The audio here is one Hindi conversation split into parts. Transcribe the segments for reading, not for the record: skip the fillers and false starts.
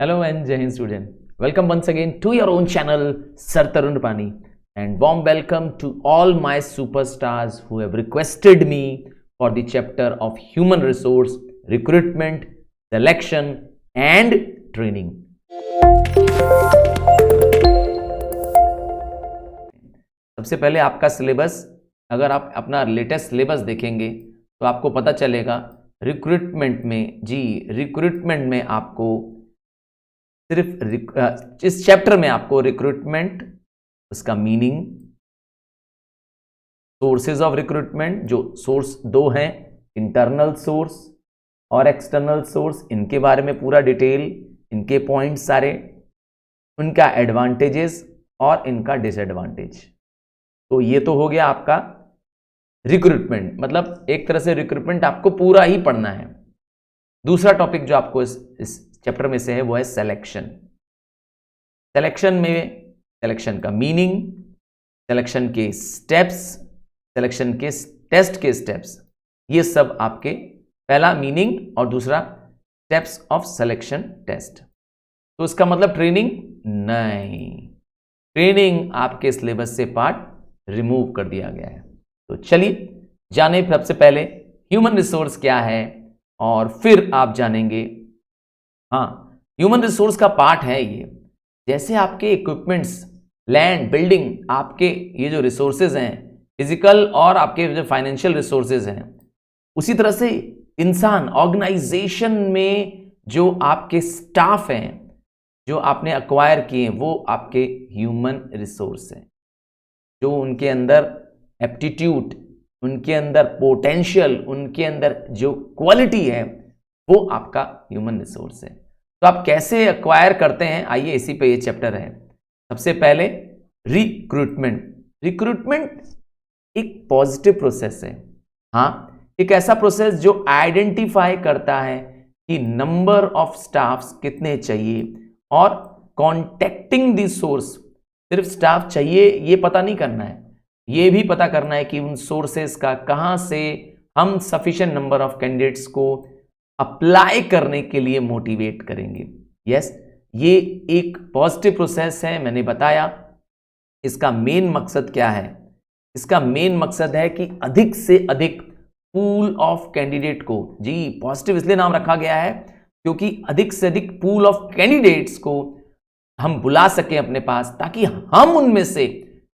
Hello and Jai Hind student. Welcome once again to your own channel Sir Tarun Rupani, and warm welcome to all my superstars who have requested me for the chapter of human resource, recruitment, selection and training. सबसे पहले आपका सिलेबस, अगर आप अपना लेटेस्ट सिलेबस देखेंगे तो आपको पता चलेगा रिक्रूटमेंट में आपको सिर्फ इस चैप्टर में आपको रिक्रूटमेंट, उसका मीनिंग, सोर्सेज ऑफ रिक्रूटमेंट, जो सोर्स दो हैं, इंटरनल सोर्स और एक्सटर्नल सोर्स, इनके बारे में पूरा डिटेल, इनके पॉइंट्स सारे, उनका एडवांटेजेस और इनका डिसएडवांटेज। तो ये तो हो गया आपका रिक्रूटमेंट, मतलब एक तरह से रिक्रूटमेंट आपको पूरा ही पढ़ना है। दूसरा टॉपिक जो आपको इस चैप्टर में से है वो है सिलेक्शन। सिलेक्शन का मीनिंग, सिलेक्शन के स्टेप्स, सिलेक्शन के टेस्ट के स्टेप्स, ये सब आपके पहला मीनिंग और दूसरा स्टेप्स ऑफ सिलेक्शन टेस्ट। तो इसका मतलब ट्रेनिंग नहीं, ट्रेनिंग आपके सिलेबस से पार्ट रिमूव कर दिया गया है। तो चलिए जाने सबसे पहले ह्यूमन रिसोर्स क्या है और फिर आप जानेंगे। हाँ, ह्यूमन रिसोर्स का पार्ट है ये। जैसे आपके इक्विपमेंट्स, लैंड, बिल्डिंग, आपके ये जो रिसोर्सेज हैं फिजिकल और आपके जो फाइनेंशियल रिसोर्सेज हैं, उसी तरह से इंसान, ऑर्गेनाइजेशन में जो आपके स्टाफ हैं जो आपने अक्वायर किए, वो आपके ह्यूमन रिसोर्स हैं। जो उनके अंदर एप्टीट्यूड, उनके अंदर पोटेंशियल, उनके अंदर जो क्वालिटी है, वो आपका ह्यूमन रिसोर्स है। तो आप कैसे एक्वायर करते हैं, आइए इसी पे ये चैप्टर है। सबसे पहले रिक्रूटमेंट एक पॉजिटिव प्रोसेस है। हाँ, एक ऐसा प्रोसेस जो आइडेंटिफाई करता है कि नंबर ऑफ स्टाफ्स कितने चाहिए, और कॉन्टेक्टिंग द सोर्स, सिर्फ स्टाफ चाहिए ये पता नहीं करना है, ये भी पता करना है कि उन सोर्सेस का कहां से हम सफिशिएंट नंबर ऑफ कैंडिडेट्स को अप्लाई करने के लिए मोटिवेट करेंगे। यस, ये एक पॉजिटिव प्रोसेस है। मैंने बताया इसका मेन मकसद क्या है। इसका मेन मकसद है कि अधिक से अधिक पूल ऑफ कैंडिडेट को, जी पॉजिटिव इसलिए नाम रखा गया है क्योंकि अधिक से अधिक पूल ऑफ कैंडिडेट्स को हम बुला सकें अपने पास, ताकि हम उनमें से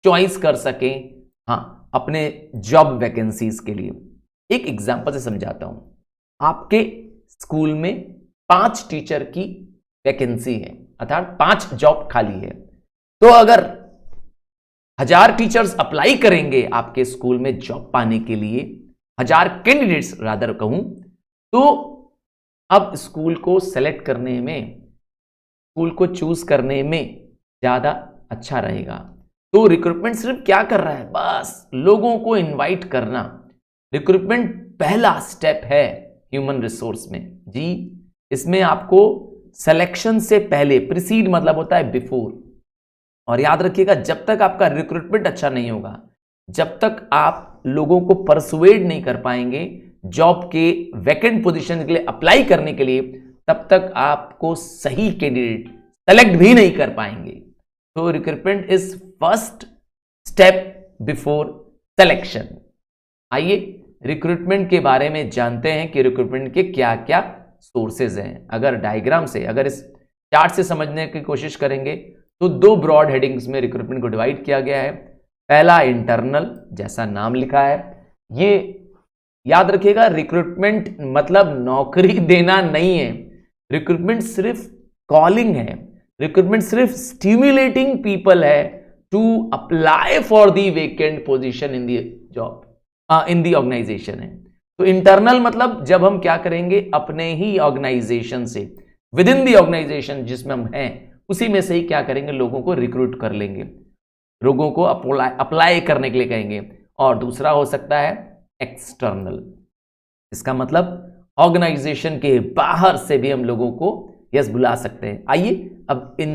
चॉइस कर सकें, हाँ, अपने जॉब वैकेंसीज के लिए। एक एग्जांपल से समझाता हूं। आपके स्कूल में 5 टीचर की वैकेंसी है, अर्थात 5 जॉब खाली है। तो अगर 1000 टीचर्स अप्लाई करेंगे आपके स्कूल में जॉब पाने के लिए, 1000 कैंडिडेट्स रादर कहूं, तो अब स्कूल को सेलेक्ट करने में, स्कूल को चूज करने में ज्यादा अच्छा रहेगा। तो रिक्रूटमेंट सिर्फ क्या कर रहा है, बस लोगों को इनवाइट करना। रिक्रूटमेंट पहला स्टेप है ह्यूमन रिसोर्स में। जी, इसमें आपको सिलेक्शन से पहले, प्रीसीड मतलब होता है बिफोर, और याद रखिएगा जब तक आपका रिक्रूटमेंट अच्छा नहीं होगा, जब तक आप लोगों को परसुएड नहीं कर पाएंगे जॉब के वैकेंट पोजीशन के लिए अप्लाई करने के लिए, तब तक आपको सही कैंडिडेट सेलेक्ट भी नहीं कर पाएंगे। तो recruitment is first step before selection. आइए रिक्रूटमेंट के बारे में जानते हैं कि रिक्रूटमेंट के क्या क्या सोर्सेज हैं। अगर डायग्राम से, अगर इस चार्ट से समझने की कोशिश करेंगे तो 2 ब्रॉड हेडिंग्स में रिक्रूटमेंट को डिवाइड किया गया है। पहला इंटरनल, जैसा नाम लिखा है, ये याद रखिएगा, रिक्रूटमेंट मतलब नौकरी देना नहीं है। रिक्रूटमेंट सिर्फ कॉलिंग है, रिक्रूटमेंट सिर्फ स्टिम्युलेटिंग पीपल है to apply for the vacant position in the job, in the organisation है। तो इंटरनल मतलब जब हम क्या करेंगे, अपने ही ऑर्गेनाइजेशन से, विद इन दी ऑर्गेनाइजेशन जिसमें हम हैं, उसी में से ही क्या करेंगे, लोगों को रिक्रूट कर लेंगे, लोगों को अप्लाई करने के लिए कहेंगे। और दूसरा हो सकता है एक्सटर्नल, इसका मतलब ऑर्गेनाइजेशन के बाहर से भी हम लोगों को यस बुला सकते हैं। आइए अब इन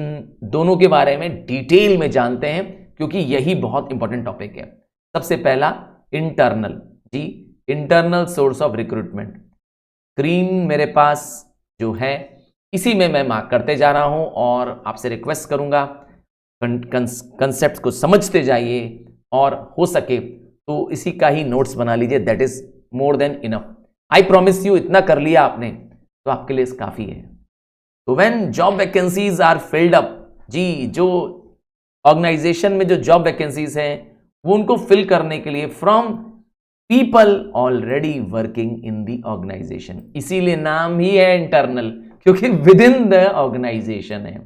दोनों के बारे में डिटेल में जानते हैं, क्योंकि यही बहुत इंपॉर्टेंट टॉपिक है। सबसे पहला इंटरनल, जी internal source of recruitment. Screen मेरे पास जो है इसी में मैं मार्क करते जा रहा हूं और आपसे रिक्वेस्ट करूंगा कंसेप्ट को समझते जाइए और हो सके तो इसी का ही नोट्स बना लीजिए, that is more than enough. I promise you, इतना कर लिया आपने तो आपके लिए काफी है। तो when job vacancies are filled up, जी जो ऑर्गेनाइजेशन में जो जॉब वैकेंसीज हैं वो उनको फिल करने के लिए from people already working in the organisation, इसीलिए नाम ही है इंटरनल, क्योंकि विद इन द ऑर्गेनाइजेशन है,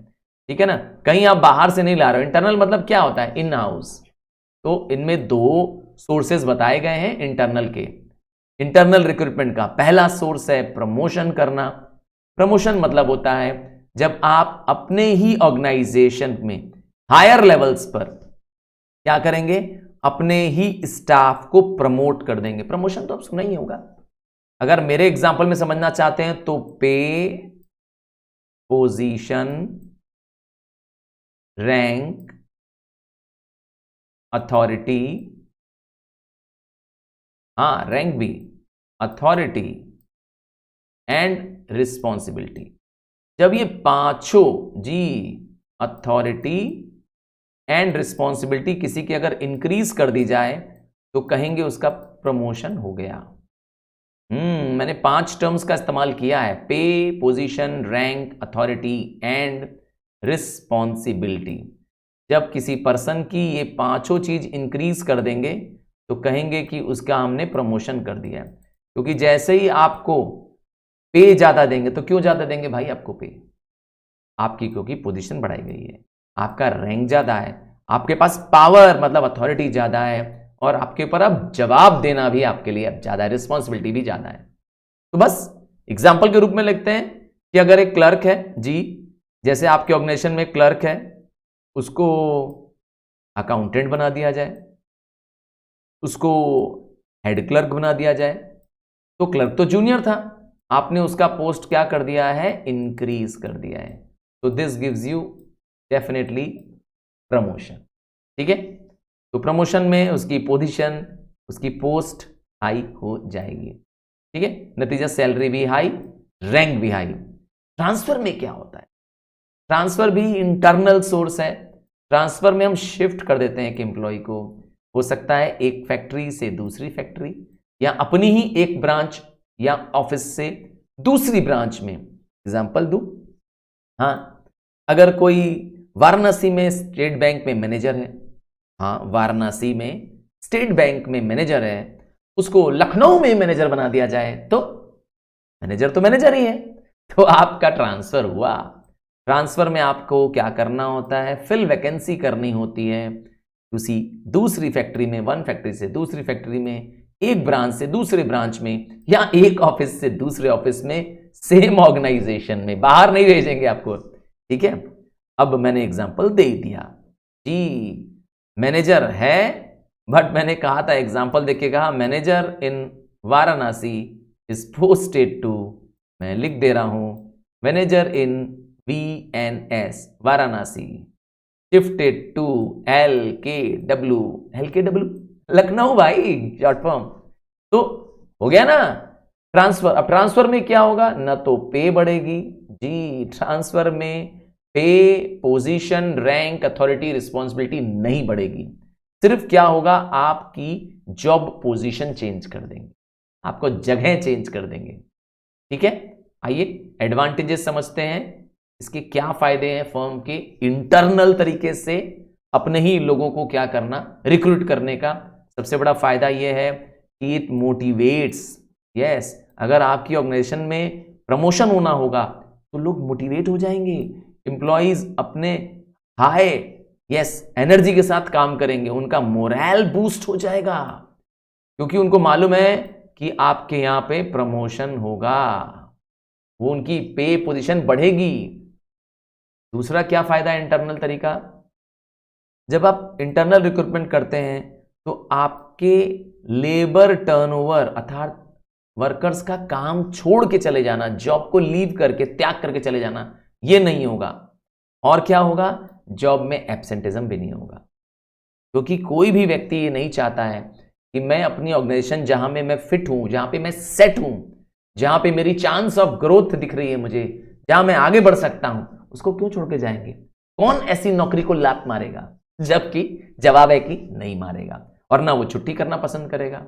ठीक है ना, कहीं आप बाहर से नहीं ला रहे हो। इंटरनल मतलब क्या होता है, इन हाउस। तो इनमें दो सोर्सेज बताए गए हैं इंटरनल के, इंटरनल रिक्रूटमेंट का। पहला सोर्स है प्रमोशन करना। प्रमोशन मतलब होता है जब आप अपने ही ऑर्गेनाइजेशन में हायर लेवल्स पर क्या करेंगे, अपने ही स्टाफ को प्रमोट कर देंगे। प्रमोशन तो आप सुना ही होगा। अगर मेरे एग्जांपल में समझना चाहते हैं तो पे, पोजीशन, रैंक, अथॉरिटी, रैंक भी, अथॉरिटी एंड रिस्पॉन्सिबिलिटी। जब ये पांचों जी, अथॉरिटी एंड रिस्पॉन्सिबिलिटी किसी की अगर इंक्रीज कर दी जाए तो कहेंगे उसका प्रमोशन हो गया। मैंने 5 टर्म्स का इस्तेमाल किया है, पे, position, rank, authority and responsibility. जब किसी पर्सन की ये पांचों चीज इंक्रीज कर देंगे तो कहेंगे कि उसका हमने प्रमोशन कर दिया है। क्योंकि जैसे ही आपको पे ज्यादा देंगे, तो क्यों ज्यादा देंगे भाई आपको पे, आपकी क्योंकि पोजीशन बढ़ाई गई है, आपका रैंक ज्यादा है, आपके पास पावर मतलब अथॉरिटी ज्यादा है, और आपके ऊपर अब जवाब देना भी आपके लिए अब ज्यादा है, रिस्पॉन्सिबिलिटी भी ज्यादा है। तो बस एग्जाम्पल के रूप में लिखते हैं कि अगर एक क्लर्क है जी, जैसे आपके ऑर्गेनाइजेशन में क्लर्क है, उसको अकाउंटेंट बना दिया जाए, उसको हेड क्लर्क बना दिया जाए। तो क्लर्क तो जूनियर था, आपने उसका पोस्ट क्या कर दिया है, इंक्रीज कर दिया है। तो this gives you definitely promotion, ठीक है। तो प्रमोशन में उसकी पोजीशन, उसकी पोस्ट हाई हो जाएगी, ठीक है। नतीजा सैलरी भी हाई, रैंक भी हाई। ट्रांसफर में क्या होता है, ट्रांसफर भी इंटरनल सोर्स है। ट्रांसफर में हम शिफ्ट कर देते हैं एक एम्प्लॉय को, हो सकता है एक फैक्ट्री से दूसरी फैक्ट्री, या अपनी ही एक ब्रांच या ऑफिस से दूसरी ब्रांच में। एग्जांपल दूं, अगर कोई वाराणसी में स्टेट बैंक में मैनेजर है, वाराणसी में स्टेट बैंक में मैनेजर है, उसको लखनऊ में मैनेजर बना दिया जाए तो मैनेजर तो मैनेजर ही है, तो आपका ट्रांसफर हुआ। ट्रांसफर में आपको क्या करना होता है, फिल वैकेंसी करनी होती है उसी दूसरी फैक्ट्री में, वन फैक्ट्री से दूसरी फैक्ट्री में, एक ब्रांच से दूसरे ब्रांच में, या एक ऑफिस से दूसरे ऑफिस में, सेम ऑर्गेनाइजेशन में, बाहर नहीं भेजेंगे आपको, ठीक है। अब मैंने एग्जांपल दे दिया जी, मैनेजर है, बट मैंने कहा था एग्जांपल देके कहा manager in Varanasi is posted to, मैं लिख दे रहा हूं, manager in VNS Varanasi shifted to LKW, Lucknow भाई, शॉर्ट फॉर्म। तो हो गया ना ट्रांसफर। अब ट्रांसफर में क्या होगा, ना तो पे बढ़ेगी जी, ट्रांसफर में पे, पोजीशन, रैंक, अथॉरिटी, रिस्पॉन्सिबिलिटी नहीं बढ़ेगी। सिर्फ क्या होगा, आपकी जॉब पोजीशन चेंज कर देंगे, आपको जगह चेंज कर देंगे, ठीक है। आइए एडवांटेजेस समझते हैं, इसके क्या फायदे हैं फर्म के इंटरनल तरीके से अपने ही लोगों को क्या करना, रिक्रूट करने का। सबसे बड़ा फायदा यह है कि इट मोटिवेट्स, यस, अगर आपकी ऑर्गेनाइजेशन में प्रमोशन होना होगा तो लोग मोटिवेट हो जाएंगे, एम्प्लॉइज अपने हाई एनर्जी के साथ काम करेंगे, उनका मोरल बूस्ट हो जाएगा, क्योंकि उनको मालूम है कि आपके यहां पे प्रमोशन होगा, वो उनकी पे पोजीशन बढ़ेगी। दूसरा क्या फायदा है इंटरनल तरीका, जब आप इंटरनल रिक्रूटमेंट करते हैं तो आपके लेबर टर्नओवर अर्थात वर्कर्स का काम छोड़ के चले जाना, जॉब को लीव करके, त्याग करके चले जाना, ये नहीं होगा। और क्या होगा, जॉब में एब्सेंटिज्म भी नहीं होगा, क्योंकि कोई भी व्यक्ति ये नहीं चाहता है कि मैं अपनी ऑर्गेनाइजेशन जहां में मैं फिट हूं, जहां पे मैं सेट हूं, जहां पे मेरी चांस ऑफ ग्रोथ दिख रही है मुझे, जहां मैं आगे बढ़ सकता हूं उसको क्यों छोड़ के जाएंगे? कौन ऐसी नौकरी को लात मारेगा? जबकि जवाब है कि नहीं मारेगा, और ना वो छुट्टी करना पसंद करेगा।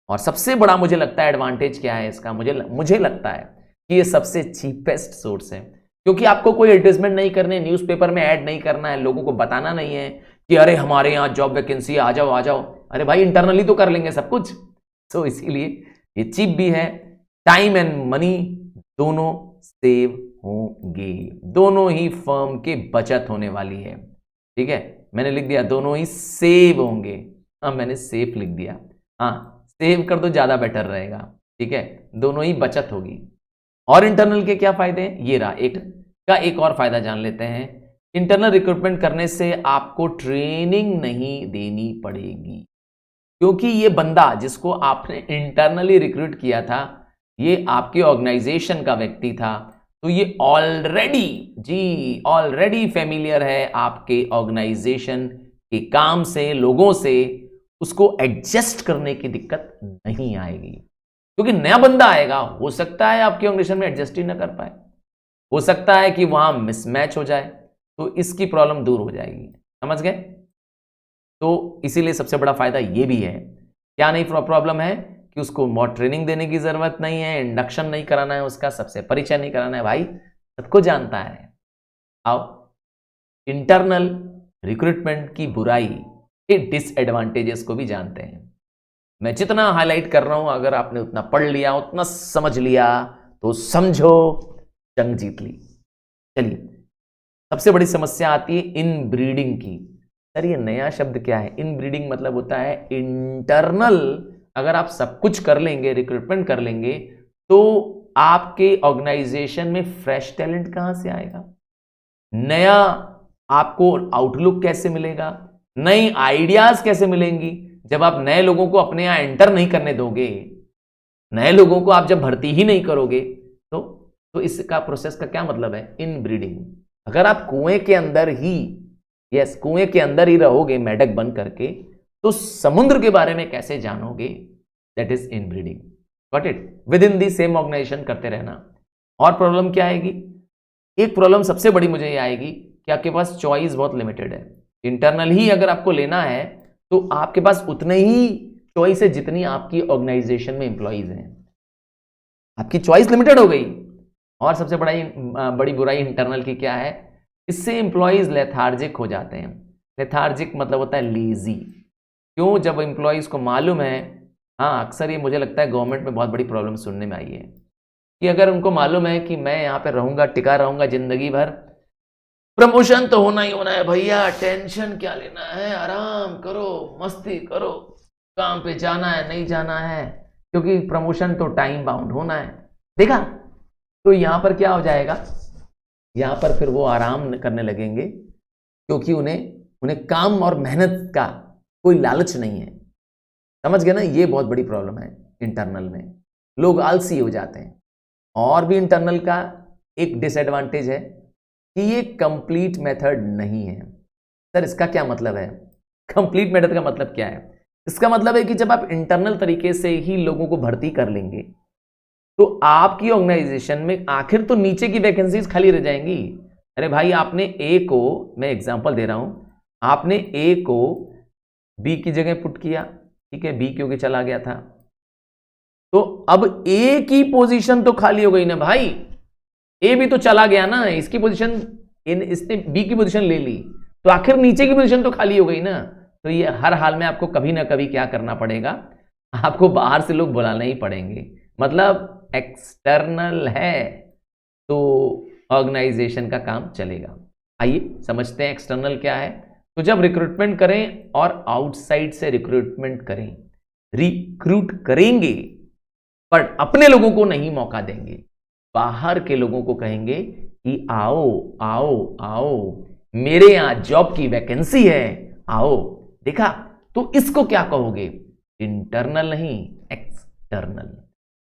और सबसे बड़ा मुझे लगता है एडवांटेज क्या है इसका, मुझे लगता है कि ये सबसे चीपेस्ट सोर्स है, क्योंकि आपको कोई एडवर्टाइजमेंट नहीं करने, न्यूज़पेपर में ऐड नहीं करना है, लोगों को बताना नहीं है कि अरे हमारे यहाँ जॉब वैकेंसी, आ जाओ आ जाओ। अरे भाई इंटरनली तो कर लेंगे सब कुछ। तो इसीलिए ये चीप भी है, टाइम एंड मनी दोनों सेव होंगे, दोनों ही फर्म के बचत होने वाली है। ठीक है, मैंने लिख दिया दोनों ही सेव होंगे। हाँ मैंने सेफ लिख दिया, हाँ सेव कर दो ज्यादा बेटर रहेगा। ठीक है, दोनों ही बचत होगी। और इंटरनल के क्या फायदे हैं, ये रहा एक और फायदा जान लेते हैं। इंटरनल रिक्रूटमेंट करने से आपको ट्रेनिंग नहीं देनी पड़ेगी, क्योंकि ये बंदा जिसको आपने इंटरनली रिक्रूट किया था ये आपके ऑर्गेनाइजेशन का व्यक्ति था, तो ये ऑलरेडी फेमिलियर है आपके ऑर्गेनाइजेशन के काम से, लोगों से, उसको एडजस्ट करने की दिक्कत नहीं आएगी। क्योंकि नया बंदा आएगा, हो सकता है आपके ऑर्गेनाइजेशन में एडजस्ट ही ना कर पाए, हो सकता है कि वहां मिसमैच हो जाए, तो इसकी प्रॉब्लम दूर हो जाएगी। समझ गए? तो इसीलिए सबसे बड़ा फायदा ये भी है। क्या नहीं प्रॉब्लम है कि उसको मोर ट्रेनिंग देने की जरूरत नहीं है, इंडक्शन नहीं कराना है, उसका सबसे परिचय नहीं कराना है, भाई सबको जानता है। आओ इंटरनल रिक्रूटमेंट की बुराई के डिसएडवांटेजेस को भी जानते हैं। मैं जितना हाईलाइट कर रहा हूं, अगर आपने उतना पढ़ लिया, उतना समझ लिया, तो समझो जंग जीत ली। चलिए, सबसे बड़ी समस्या आती है इन ब्रीडिंग की। सर ये नया शब्द क्या है? इन ब्रीडिंग मतलब होता है इंटरनल। अगर आप सब कुछ कर लेंगे, रिक्रूटमेंट कर लेंगे, तो आपके ऑर्गेनाइजेशन में फ्रेश टैलेंट कहां से आएगा? नया आपको आउटलुक कैसे मिलेगा? नई आइडियाज कैसे मिलेंगी? जब आप नए लोगों को अपने यहां एंटर नहीं करने दोगे, नए लोगों को आप जब भर्ती ही नहीं करोगे, तो इसका प्रोसेस का क्या मतलब है? इन ब्रीडिंग। अगर आप कुएं के अंदर ही रहोगे मेढक बन करके, तो समुद्र के बारे में कैसे जानोगे? That is in breeding. Got it? Within the same organization करते रहना। और प्रॉब्लम क्या आएगी? एक प्रॉब्लम सबसे बड़ी मुझे ये आएगी कि आपके पास चॉइस बहुत लिमिटेड है। इंटरनल ही अगर आपको लेना है तो आपके पास उतने ही चॉइस है जितनी आपकी ऑर्गेनाइजेशन में एम्प्लॉइज हैं। आपकी चॉइस लिमिटेड हो गई। और सबसे बड़ी बुराई इंटरनल की क्या है? इससे एम्प्लॉइज लेथार्जिक हो जाते हैं। लेथार्जिक मतलब होता है लेजी। क्यों? जब एम्प्लॉइज को मालूम है, हाँ अक्सर ये मुझे लगता है गवर्नमेंट में बहुत बड़ी प्रॉब्लम सुनने में आई है, कि अगर उनको मालूम है कि मैं यहाँ पे रहूंगा, टिका रहूंगा जिंदगी भर, प्रमोशन तो होना ही होना है भैया, टेंशन क्या लेना है, आराम करो, मस्ती करो, काम पे जाना है नहीं जाना है, क्योंकि प्रमोशन तो टाइम बाउंड होना है। देखा? तो यहां पर क्या हो जाएगा? यहां पर फिर वो आराम करने लगेंगे, क्योंकि उन्हें काम और मेहनत का कोई लालच नहीं है। समझ गए ना? ये बहुत बड़ी प्रॉब्लम है इंटरनल में, लोग आलसी हो जाते हैं। और भी इंटरनल का एक डिसएडवांटेज है कि ये कंप्लीट मेथड नहीं है। सर इसका क्या मतलब है? कंप्लीट मेथड का मतलब क्या है? इसका मतलब है कि जब आप इंटरनल तरीके से ही लोगों को भर्ती कर लेंगे, तो आपकी ऑर्गेनाइजेशन में आखिर तो नीचे की वैकेंसीज खाली रह जाएंगी। अरे भाई आपने ए को, मैं एग्जांपल दे रहा हूं, आपने ए को बी की जगह पुट किया, ठीक है, बी क्योंकि चला गया था, तो अब ए की पोजीशन तो खाली हो गई ना भाई, ए भी तो चला गया ना, इसकी पोजीशन, इसने बी की पोजीशन ले ली, तो आखिर नीचे की पोजीशन तो खाली हो गई ना। तो ये हर हाल में आपको कभी ना कभी क्या करना पड़ेगा? आपको बाहर से लोग बुलाने ही पड़ेंगे। मतलब एक्सटर्नल है तो ऑर्गेनाइजेशन का काम चलेगा। आइए समझते हैं एक्सटर्नल क्या है। तो जब रिक्रूटमेंट करें और आउटसाइड से रिक्रूटमेंट करें, रिक्रूट करेंगे पर अपने लोगों को नहीं मौका देंगे, बाहर के लोगों को कहेंगे कि आओ आओ आओ, मेरे यहां जॉब की वैकेंसी है, आओ। देखा? तो इसको क्या कहोगे? इंटरनल नहीं, एक्सटर्नल।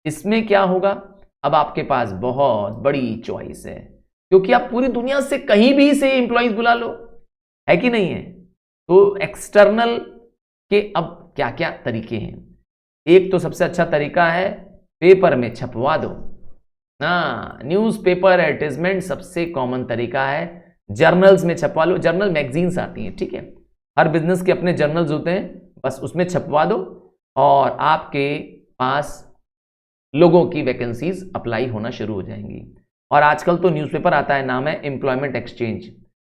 इसमें क्या होगा? अब आपके पास बहुत बड़ी चॉइस है, क्योंकि आप पूरी दुनिया से कहीं भी से एम्प्लॉइज बुला लो, है कि नहीं है? तो एक्सटर्नल के अब क्या क्या तरीके हैं? एक तो सबसे अच्छा तरीका है पेपर में छपवा दो। हाँ, न्यूज़पेपर एडवर्टाइजमेंट सबसे कॉमन तरीका है। जर्नल्स में छपवा लो, जर्नल मैगजीन्स आती हैं, ठीक है, हर बिजनेस के अपने जर्नल्स होते हैं, बस उसमें छपवा दो और आपके पास लोगों की वैकेंसीज अप्लाई होना शुरू हो जाएंगी। और आजकल तो न्यूज़पेपर आता है, नाम है एम्प्लॉयमेंट एक्सचेंज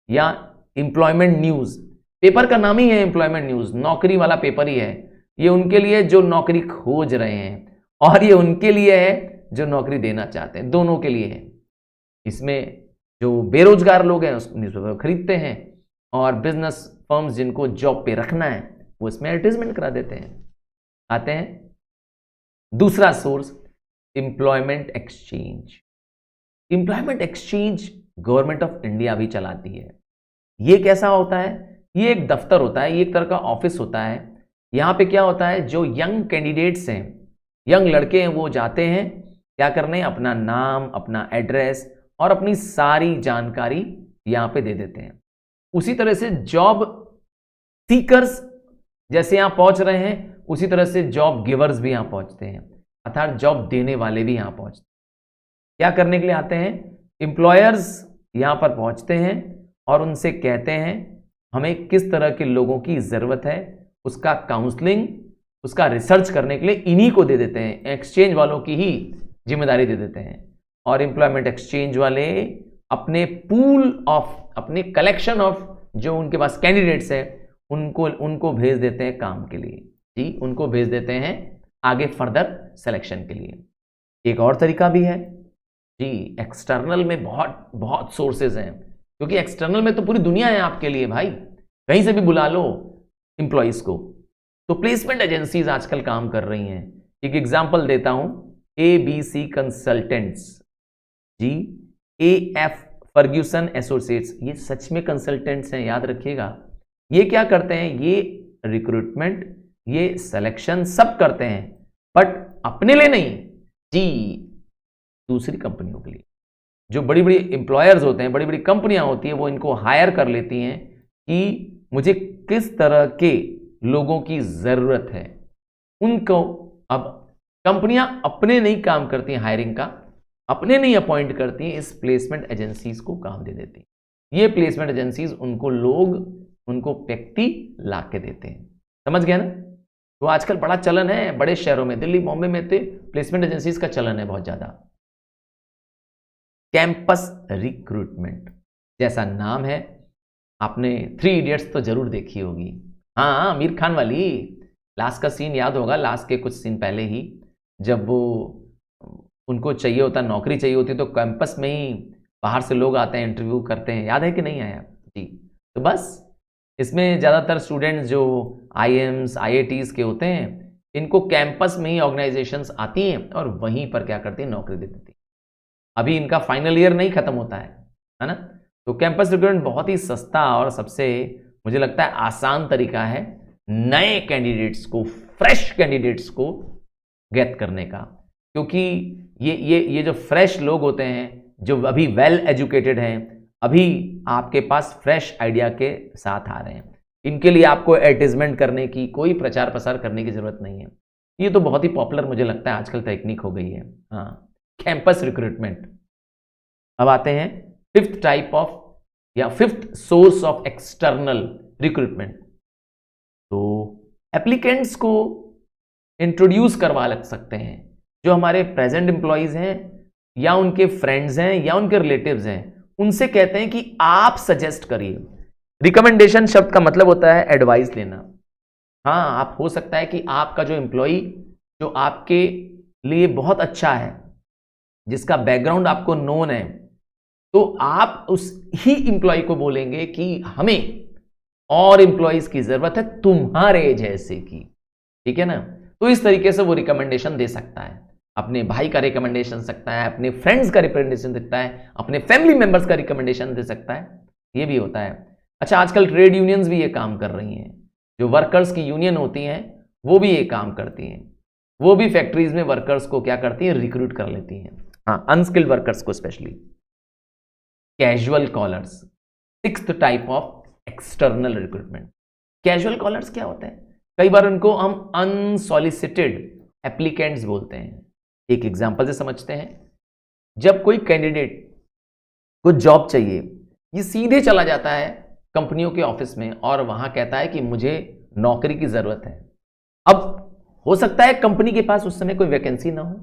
या एम्प्लॉयमेंट न्यूज़। पेपर का नाम ही है एम्प्लॉयमेंट न्यूज़, नौकरी वाला पेपर ही है। ये उनके लिए जो नौकरी खोज रहे हैं और ये उनके लिए है जो नौकरी देना चाहते हैं, दोनों के लिए है। इसमें जो बेरोजगार लोग हैं उस न्यूज़पेपर खरीदते हैं और बिजनेस फर्म्स जिनको जॉब पे रखना है वो इसमें एडवर्टाइजमेंट करा देते हैं। आते हैं दूसरा source, employment exchange. Employment exchange government of India भी चलाती है। ये कैसा होता है? ये एक दफ्तर होता है, ये एक तरह का ऑफिस होता है। यहाँ पे क्या होता है, जो यंग कैंडिडेट्स हैं, यंग लड़के हैं, वो जाते हैं क्या करने, अपना नाम, अपना एड्रेस और अपनी सारी जानकारी यहाँ पे दे देते हैं। उसी तरह से जॉब सीकर्स जैसे यहाँ पहुंच रहे हैं, उसी तरह से जॉब गिवर्स भी यहाँ पहुंचते हैं, अर्थात जॉब देने वाले भी यहाँ पहुंचते हैं। क्या करने के लिए आते हैं? एम्प्लॉयर्स यहाँ पर पहुंचते हैं और उनसे कहते हैं हमें किस तरह के लोगों की ज़रूरत है, उसका काउंसलिंग, उसका रिसर्च करने के लिए इन्हीं को दे देते हैं, एक्सचेंज वालों की ही जिम्मेदारी दे देते हैं। और एम्प्लॉयमेंट एक्सचेंज वाले अपने पूल ऑफ, अपने कलेक्शन ऑफ जो उनके पास कैंडिडेट्स है उनको भेज देते हैं काम के लिए, जी, उनको भेज देते हैं आगे फर्दर सिलेक्शन के लिए। एक और तरीका भी है जी, एक्सटर्नल में बहुत बहुत सोर्सेज हैं, क्योंकि एक्सटर्नल में तो पूरी दुनिया है आपके लिए भाई, कहीं से भी बुला लो एम्प्लॉयज को। तो प्लेसमेंट एजेंसीज आजकल काम कर रही हैं। एक एग्जांपल देता हूं, ABC कंसल्टेंट्स, जी, AF फर्ग्यूसन एसोसिएट्स, ये सच में कंसल्टेंट्स हैं, याद रखिएगा। ये क्या करते हैं, ये रिक्रूटमेंट, ये सिलेक्शन सब करते हैं, बट अपने लिए नहीं जी, दूसरी कंपनियों के लिए। जो बड़ी बड़ी एम्प्लॉयर्स होते हैं, बड़ी बड़ी कंपनियां होती हैं, वो इनको हायर कर लेती हैं कि मुझे किस तरह के लोगों की जरूरत है उनको। अब कंपनियां अपने नहीं काम करती हैं, हायरिंग का अपने नहीं अपॉइंट करती हैं, इस प्लेसमेंट एजेंसीज को काम दे देती हैं। ये प्लेसमेंट एजेंसीज उनको लोग, उनको व्यक्ति ला के देते हैं। समझ गया ना? तो आजकल बड़ा चलन है बड़े शहरों में, दिल्ली बॉम्बे में तो प्लेसमेंट एजेंसीज का चलन है बहुत ज्यादा। कैंपस रिक्रूटमेंट, जैसा नाम है, आपने 3 इडियट्स तो जरूर देखी होगी। हाँ, आमिर खान वाली। लास्ट का सीन याद होगा, लास्ट के कुछ सीन पहले ही, जब वो उनको चाहिए होता, नौकरी चाहिए होती, तो कैंपस में ही बाहर से लोग आते हैं, इंटरव्यू करते हैं, याद है कि नहीं आया जी? तो बस इसमें ज़्यादातर स्टूडेंट्स जो IIMs IITs के होते हैं, इनको कैंपस में ही ऑर्गेनाइजेशंस आती हैं और वहीं पर क्या करती हैं, नौकरी दे देती हैं। अभी इनका फाइनल ईयर नहीं खत्म होता है ना? तो कैंपस रिक्रूटमेंट बहुत ही सस्ता और सबसे मुझे लगता है आसान तरीका है नए कैंडिडेट्स को, फ्रेश कैंडिडेट्स को गेट करने का। क्योंकि ये जो फ्रेश लोग होते हैं, जो अभी वेल एजुकेटेड हैं, अभी आपके पास फ्रेश आइडिया के साथ आ रहे हैं, इनके लिए आपको एडवर्टाइजमेंट करने की, कोई प्रचार प्रसार करने की जरूरत नहीं है। ये तो बहुत ही पॉपुलर मुझे लगता है आजकल टेक्निक हो गई है, हाँ, कैंपस रिक्रूटमेंट। अब आते हैं 5th टाइप ऑफ या 5th source of external recruitment. तो एप्लीकेंट्स को इंट्रोड्यूस करवा लग सकते हैं, जो हमारे प्रेजेंट एम्प्लॉयज हैं या उनके फ्रेंड्स हैं या उनके रिलेटिव्स हैं, उनसे कहते हैं कि आप सजेस्ट करिए। रिकमेंडेशन शब्द का मतलब होता है एडवाइस लेना। हाँ, आप हो सकता है कि आपका जो एम्प्लॉय जो आपके लिए बहुत अच्छा है, जिसका बैकग्राउंड आपको नोन है, तो आप उस ही एम्प्लॉय को बोलेंगे कि हमें और एम्प्लॉयज की जरूरत है तुम्हारे जैसे की, ठीक है ना? तो इस तरीके से वो रिकमेंडेशन दे सकता है, अपने भाई का रिकमेंडेशन सकता है, अपने फ्रेंड्स का रिकमेंडेशन देता है, अपने फैमिली मेंबर्स का रिकमेंडेशन दे सकता है, ये भी होता है। अच्छा, आजकल ट्रेड यूनियंस भी ये काम कर रही हैं, जो वर्कर्स की यूनियन होती हैं वो भी ये काम करती हैं, वो भी फैक्ट्रीज में वर्कर्स को क्या करती हैं, रिक्रूट कर लेती हैं, हाँ, अनस्किल्ड वर्कर्स को specially. Casual callers, 6th type of external recruitment. Casual callers क्या होते हैं? कई बार उनको हम अनसॉलिसिटेड एप्लीकेंट्स बोलते हैं। एक एग्जांपल से समझते हैं। जब कोई कैंडिडेट को जॉब चाहिए, ये सीधे चला जाता है कंपनियों के ऑफिस में और वहां कहता है कि मुझे नौकरी की जरूरत है। अब हो सकता है कंपनी के पास उस समय कोई वैकेंसी ना हो,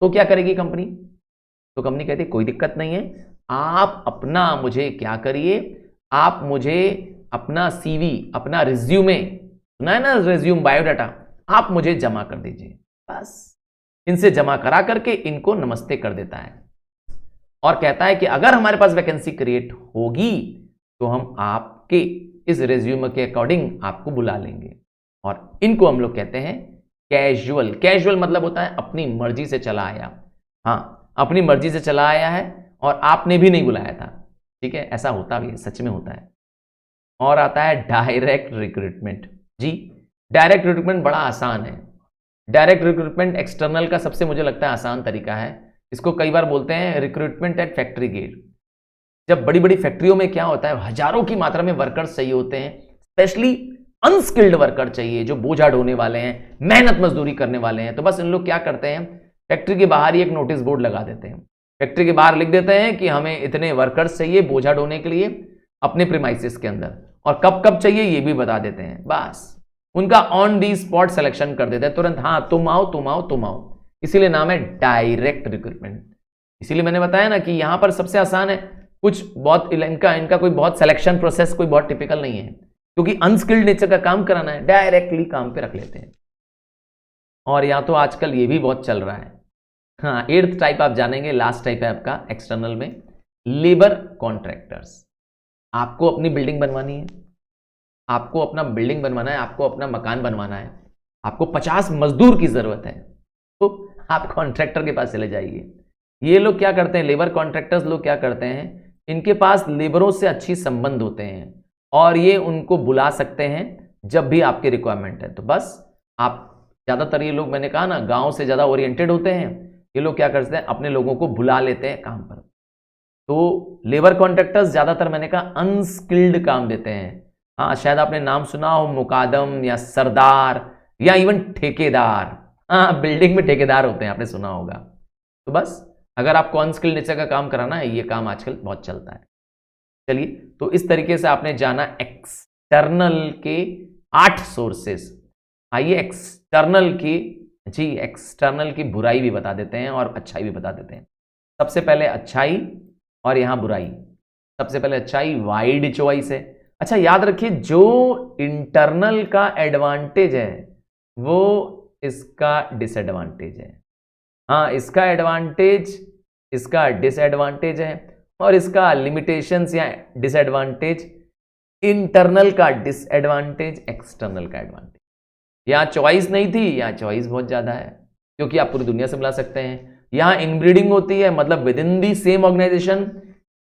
तो क्या करेगी कंपनी? तो कंपनी कहती है कोई दिक्कत नहीं है, आप अपना मुझे क्या करिए, आप मुझे अपना सीवी, अपना रिज्यूमे, सुना है ना रिज्यूम, बायोडाटा, आप मुझे जमा कर दीजिए। बस इनसे जमा करा करके इनको नमस्ते कर देता है और कहता है कि अगर हमारे पास वैकेंसी क्रिएट होगी तो हम आपके इस रिज्यूम के अकॉर्डिंग आपको बुला लेंगे। और इनको हम लोग कहते हैं कैजुअल। कैजुअल मतलब होता है अपनी मर्जी से चला आया। हाँ, अपनी मर्जी से चला आया है और आपने भी नहीं बुलाया था, ठीक है, ऐसा होता भी है, सच में होता है। और आता है डायरेक्ट रिक्रूटमेंट। जी, डायरेक्ट रिक्रूटमेंट बड़ा आसान है। डायरेक्ट रिक्रूटमेंट एक्सटर्नल का सबसे मुझे लगता है आसान तरीका है। इसको कई बार बोलते हैं रिक्रूटमेंट एट फैक्ट्री गेट। जब बड़ी बड़ी फैक्ट्रियों में क्या होता है, हजारों की मात्रा में वर्कर्स चाहिए होते हैं, स्पेशली अनस्किल्ड वर्कर चाहिए जो बोझा ढोने वाले हैं, मेहनत मजदूरी करने वाले हैं। तो बस इन लोग क्या करते हैं, फैक्ट्री के बाहर ही एक नोटिस बोर्ड लगा देते हैं, फैक्ट्री के बाहर लिख देते हैं कि हमें इतने वर्कर्स चाहिए बोझा ढोने के लिए अपने प्रीमाइसेस के अंदर, और कब कब चाहिए ये भी बता देते हैं। बस उनका ऑन दी स्पॉट सिलेक्शन कर देते हैं तुरंत, हाँ तुम आओ तुम आओ तुम आओ। इसीलिए नाम है डायरेक्ट रिक्रूटमेंट। इसीलिए मैंने बताया ना कि यहां पर सबसे आसान है, कुछ बहुत इनका कोई बहुत सिलेक्शन प्रोसेस कोई बहुत टिपिकल नहीं है, क्योंकि अनस्किल्ड नेचर का काम कराना है, डायरेक्टली काम पे रख लेते हैं। और यहां तो आजकल ये भी बहुत चल रहा है। हाँ, 8th टाइप आप जानेंगे, लास्ट टाइप है आपका एक्सटर्नल में, लेबर कॉन्ट्रैक्टर्स। आपको अपनी बिल्डिंग बनवानी है, आपको अपना बिल्डिंग बनवाना है, आपको अपना मकान बनवाना है, आपको 50 मजदूर की जरूरत है, तो आप कॉन्ट्रैक्टर के पास चले जाइए। ये लोग क्या करते हैं, लेबर कॉन्ट्रैक्टर्स लोग क्या करते हैं, इनके पास लेबरों से अच्छी संबंध होते हैं और ये उनको बुला सकते हैं जब भी आपकी रिक्वायरमेंट है। तो बस आप, ज्यादातर ये लोग, मैंने कहा ना, गांव से ज्यादा ओरिएंटेड होते हैं, ये लोग क्या करते हैं, अपने लोगों को बुला लेते हैं काम पर। तो लेबर कॉन्ट्रैक्टर्स ज्यादातर मैंने कहा अनस्किल्ड काम देते हैं। हाँ, शायद आपने नाम सुना हो मुकादम या सरदार या इवन ठेकेदार। हाँ, बिल्डिंग में ठेकेदार होते हैं, आपने सुना होगा। तो बस अगर आपको अनस्किल्ड नेचर का काम कराना है, ये काम आजकल बहुत चलता है। चलिए, तो इस तरीके से आपने जाना एक्सटर्नल के 8 सोर्सेस। आइए एक्सटर्नल की बुराई भी बता देते हैं और अच्छाई भी बता देते हैं। सबसे पहले अच्छाई और यहां बुराई। सबसे पहले अच्छाई, वाइड चॉइस है। अच्छा, याद रखिए, जो इंटरनल का एडवांटेज है वो इसका डिसएडवांटेज है। हाँ, इसका एडवांटेज इसका डिसएडवांटेज है और इसका लिमिटेशंस या डिसएडवांटेज इंटरनल का डिसएडवांटेज, एक्सटर्नल का एडवांटेज। यहां चॉइस नहीं थी, यहां चॉइस बहुत ज्यादा है, क्योंकि आप पूरी दुनिया से बुला सकते हैं। यहां इनब्रीडिंग होती है, मतलब within the same organisation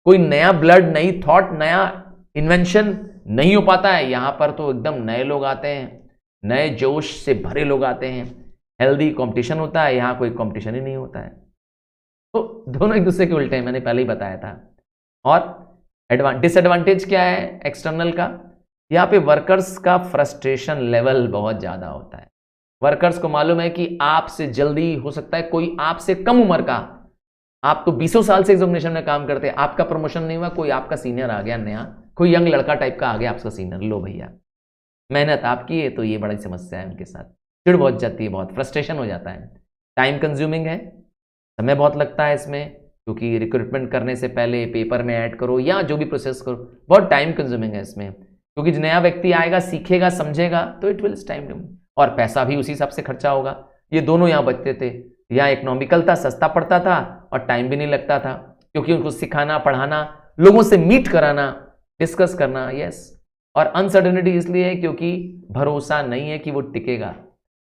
कोई नया ब्लड, नई थॉट, नया इन्वेंशन नहीं हो पाता है। यहां पर तो एकदम नए लोग आते हैं, नए जोश से भरे लोग आते हैं, हेल्दी कंपटीशन होता है। यहां कोई कंपटीशन ही नहीं होता है। तो दोनों एक दूसरे के उल्टे हैं, मैंने पहले ही बताया था। और डिसएडवांटेज क्या है एक्सटर्नल का, यहां पे वर्कर्स का फ्रस्ट्रेशन लेवल बहुत ज्यादा होता है। वर्कर्स को मालूम है कि आपसे जल्दी, हो सकता है कोई आपसे कम उम्र का, आप तो 20 साल से एग्जामिनेशन में काम करते हैं, आपका प्रमोशन नहीं हुआ, कोई आपका सीनियर आ गया नया, कोई यंग लड़का टाइप का आ गया आपका सीनियर, लो भैया मेहनत आपकी है। तो ये बड़ी समस्या है उनके साथ, चिड़ बहुत जाती है, बहुत फ्रस्ट्रेशन हो जाता है। टाइम कंज्यूमिंग है, समय बहुत लगता है इसमें, क्योंकि रिक्रूटमेंट करने से पहले पेपर में ऐड करो या जो भी प्रोसेस करो, बहुत टाइम कंज्यूमिंग है इसमें, क्योंकि नया व्यक्ति आएगा, सीखेगा, समझेगा, तो इट विल टाइम, और पैसा भी उसी हिसाब से खर्चा होगा। ये दोनों यहाँ बचते थे, यहाँ इकोनॉमिकल था, सस्ता पड़ता था और टाइम भी नहीं लगता था, क्योंकि उनको सिखाना, पढ़ाना, लोगों से मीट कराना, डिस्कस करना, यस। और अनसर्टेनिटी इसलिए है क्योंकि भरोसा नहीं है कि वो टिकेगा।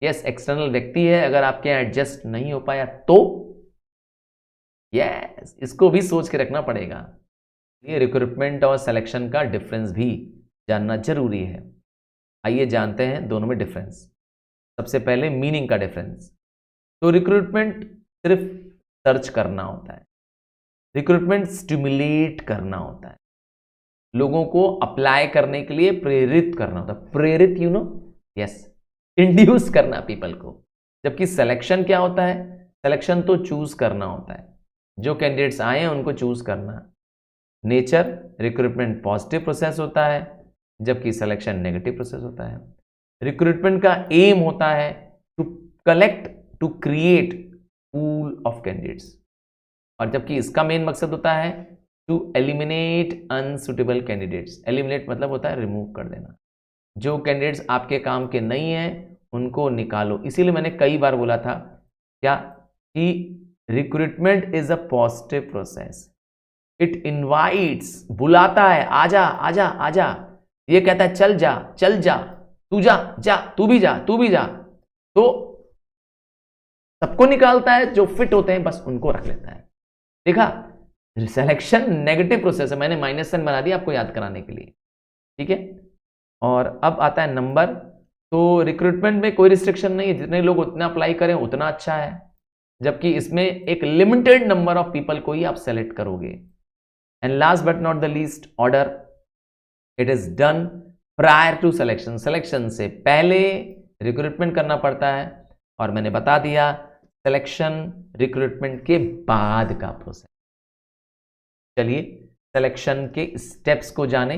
यस, एक्सटर्नल व्यक्ति है, अगर आपके यहाँ एडजस्ट नहीं हो पाया तो यस, इसको भी सोच के रखना पड़ेगा। ये रिक्रूटमेंट और सिलेक्शन का डिफरेंस भी जानना जरूरी है। आइए जानते हैं दोनों में डिफरेंस। सबसे पहले मीनिंग का डिफरेंस। तो रिक्रूटमेंट सिर्फ सर्च करना होता है, रिक्रूटमेंट स्टिमुलेट करना होता है, लोगों को अप्लाई करने के लिए प्रेरित करना होता है। प्रेरित, यू नो, यस, इंड्यूस करना पीपल को। जबकि सिलेक्शन क्या होता है, सिलेक्शन तो चूज करना होता है। जो कैंडिडेट्स आए हैं उनको चूज करना। नेचर, रिक्रूटमेंट पॉजिटिव प्रोसेस होता है, जबकि सिलेक्शन नेगेटिव प्रोसेस होता है। रिक्रूटमेंट का एम होता है to collect, to create pool of candidates, और जबकि इसका मेन मकसद होता है to eliminate unsuitable candidates. Eliminate मतलब होता है रिमूव कर देना, जो कैंडिडेट्स आपके काम के नहीं हैं उनको निकालो। इसीलिए मैंने कई बार बोला था क्या कि recruitment is a positive process. It invites, बुलाता है, आजा आजा आजा, ये कहता है चल जा चल जा, तू जा जा, तू भी जा तू भी जा, तो सबको निकालता है, जो फिट होते हैं बस उनको रख लेता है। देखा, सिलेक्शन नेगेटिव प्रोसेस है, मैंने माइनस साइन बना दिया आपको याद कराने के लिए, ठीक है। और अब आता है नंबर। तो रिक्रूटमेंट में कोई रिस्ट्रिक्शन नहीं है, जितने लोग उतना अप्लाई करें उतना अच्छा है, जबकि इसमें एक लिमिटेड नंबर ऑफ पीपल को ही आप सेलेक्ट करोगे। And last but not the least, order, it is done prior to selection. Selection से पहले रिक्रूटमेंट करना पड़ता है, और मैंने बता दिया सिलेक्शन रिक्रूटमेंट के बाद का प्रोसेस। चलिए सिलेक्शन के स्टेप्स को जाने,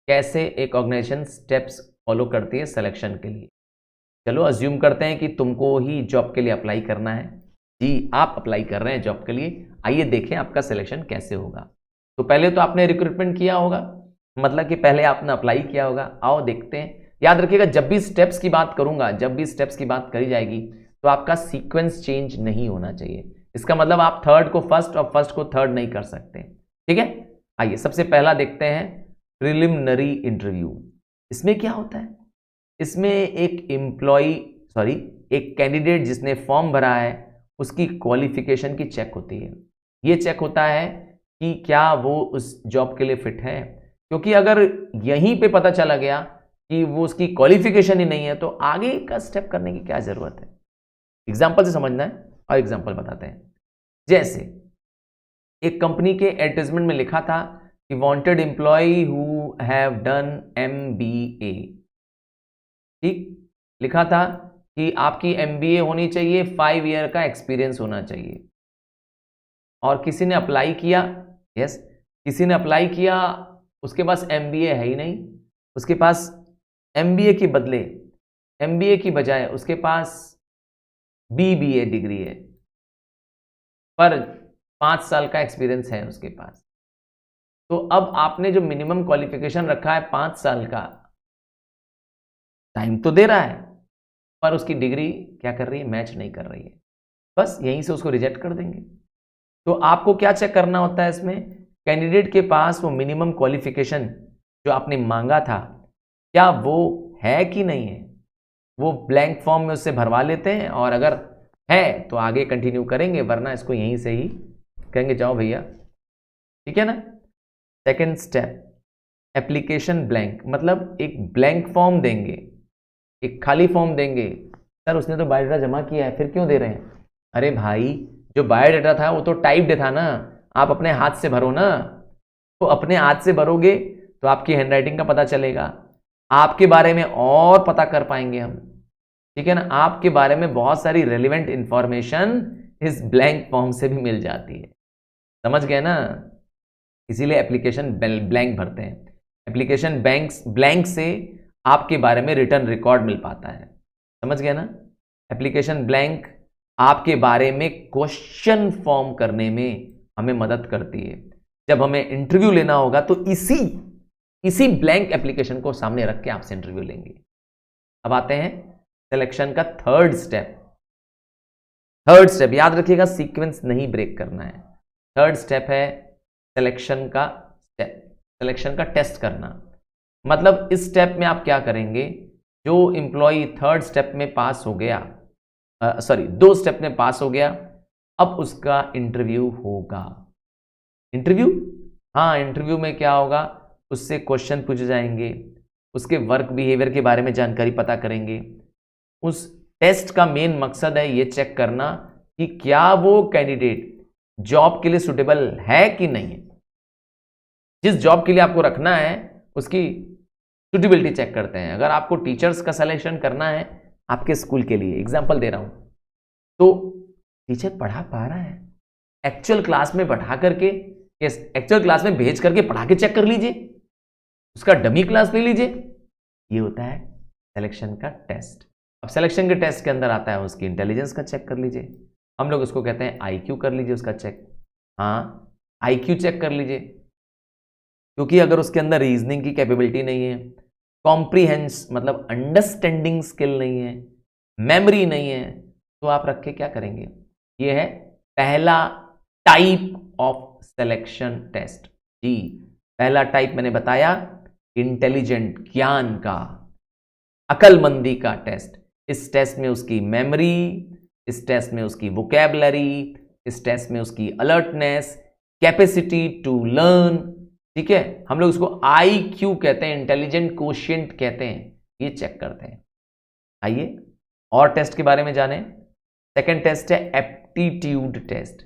कैसे एक ऑर्गेनाइजेशन स्टेप्स फॉलो करती है सिलेक्शन के लिए। चलो अज्यूम करते हैं कि तुमको ही जॉब के लिए अप्लाई करना है। जी, आप अप्लाई कर रहे हैं जॉब के लिए, आइए देखें आपका सिलेक्शन कैसे होगा। तो पहले तो आपने रिक्रूटमेंट किया होगा, मतलब कि पहले आपने अप्लाई किया होगा। आओ देखते हैं। याद रखिएगा, जब भी स्टेप्स की बात करूंगा, जब भी स्टेप्स की बात करी जाएगी, तो आपका सीक्वेंस चेंज नहीं होना चाहिए। इसका मतलब आप थर्ड को फर्स्ट और फर्स्ट को थर्ड नहीं कर सकते, ठीक है। आइए सबसे पहला देखते हैं प्रिलिमिनरी इंटरव्यू। इसमें क्या होता है? इसमें एक कैंडिडेट जिसने फॉर्म भरा है उसकी क्वालिफिकेशन की चेक होती है। ये चेक होता है कि क्या वो उस जॉब के लिए फिट है, क्योंकि अगर यहीं पे पता चला गया कि वो उसकी क्वालिफिकेशन ही नहीं है, तो आगे का स्टेप करने की क्या जरूरत है। एग्जाम्पल से समझना है, और एग्जाम्पल बताते हैं। जैसे एक कंपनी के एडवर्टाइजमेंट में लिखा था कि wanted employee who have done MBA, ठीक, लिखा था कि आपकी MBA होनी चाहिए, 5 ईयर का एक्सपीरियंस होना चाहिए। और किसी ने अप्लाई किया, यस, किसी ने अप्लाई किया, उसके पास MBA है ही नहीं, उसके पास MBA के बदले, MBA की बजाय उसके पास BBA डिग्री है, पर 5 साल का एक्सपीरियंस है उसके पास। तो अब आपने जो मिनिमम क्वालिफिकेशन रखा है 5 साल का, टाइम तो दे रहा है, पर उसकी डिग्री क्या कर रही है, मैच नहीं कर रही है, बस यहीं से उसको रिजेक्ट कर देंगे। तो आपको क्या चेक करना होता है इसमें, कैंडिडेट के पास वो मिनिमम क्वालिफिकेशन जो आपने मांगा था, क्या वो है कि नहीं है। वो ब्लैंक फॉर्म में उससे भरवा लेते हैं, और अगर है तो आगे कंटिन्यू करेंगे, वरना इसको यहीं से ही कहेंगे जाओ भैया, ठीक है ना। सेकेंड स्टेप, एप्लीकेशन ब्लैंक, मतलब एक ब्लैंक फॉर्म देंगे, एक खाली फॉर्म देंगे। सर उसने तो बायोडाटा जमा किया है, फिर क्यों दे रहे हैं। अरे भाई, जो बायोडाटा था वो तो टाइप्ड था ना, आप अपने हाथ से भरो ना। तो अपने हाथ से भरोगे तो आपकी हैंडराइटिंग का पता चलेगा, आपके बारे में और पता कर पाएंगे हम, ठीक है ना। आपके बारे में बहुत सारी रेलिवेंट इंफॉर्मेशन इस ब्लैंक फॉर्म से भी मिल जाती है, समझ गए ना। इसीलिए एप्लीकेशन ब्लैंक भरते हैं। एप्लीकेशन ब्लैंक से आपके बारे में रिटर्न रिकॉर्ड मिल पाता है, समझ गए ना। एप्लीकेशन ब्लैंक आपके बारे में क्वेश्चन फॉर्म करने में हमें मदद करती है। जब हमें इंटरव्यू लेना होगा तो इसी ब्लैंक एप्लीकेशन को सामने रख के आपसे इंटरव्यू लेंगे। अब आते हैं सिलेक्शन का थर्ड स्टेप। याद रखिएगा, सीक्वेंस नहीं ब्रेक करना है। थर्ड स्टेप है सिलेक्शन का टेस्ट करना। मतलब इस स्टेप में आप क्या करेंगे, जो इंप्लॉय थर्ड स्टेप में पास हो गया, 2 स्टेप में पास हो गया, अब उसका इंटरव्यू होगा। इंटरव्यू में क्या होगा, उससे क्वेश्चन पूछे जाएंगे, उसके वर्क बिहेवियर के बारे में जानकारी पता करेंगे। उस टेस्ट का मेन मकसद है ये चेक करना कि क्या वो कैंडिडेट जॉब के लिए सुटेबल है कि नहीं है। जिस जॉब के लिए आपको रखना है उसकी सुटेबिलिटी चेक करते हैं। अगर आपको टीचर्स का सिलेक्शन करना है आपके स्कूल के लिए, एग्जाम्पल दे रहा हूं, तो टीचर पढ़ा पा रहा है, एक्चुअल क्लास में बैठा करके, यस, एक्चुअल क्लास में भेज करके पढ़ा के चेक कर लीजिए, उसका डमी क्लास ले लीजिए। ये होता है सिलेक्शन का टेस्ट। अब सिलेक्शन के टेस्ट के अंदर आता है उसकी इंटेलिजेंस का चेक कर लीजिए, हम लोग उसको कहते हैं आईक्यू कर लीजिए उसका चेक। हाँ, आईक्यू चेक कर लीजिए, क्योंकि अगर उसके अंदर रीजनिंग की कैपेबिलिटी नहीं है, कॉम्प्रीहेंस मतलब अंडरस्टैंडिंग स्किल नहीं है, मेमोरी नहीं है, तो आप रख के क्या करेंगे। ये है पहला टाइप ऑफ सिलेक्शन टेस्ट। जी, पहला टाइप मैंने बताया इंटेलिजेंट, ज्ञान का, अकलमंदी का टेस्ट। इस टेस्ट में उसकी मेमोरी, इस टेस्ट में उसकी वोकैबुलरी, इस टेस्ट में उसकी अलर्टनेस, कैपेसिटी टू लर्न, ठीक है, हम लोग उसको IQ कहते हैं, इंटेलिजेंट कोशिएंट कहते हैं, ये चेक करते हैं। आइए और टेस्ट के बारे में जानें। सेकंड टेस्ट है एप्टीट्यूड टेस्ट।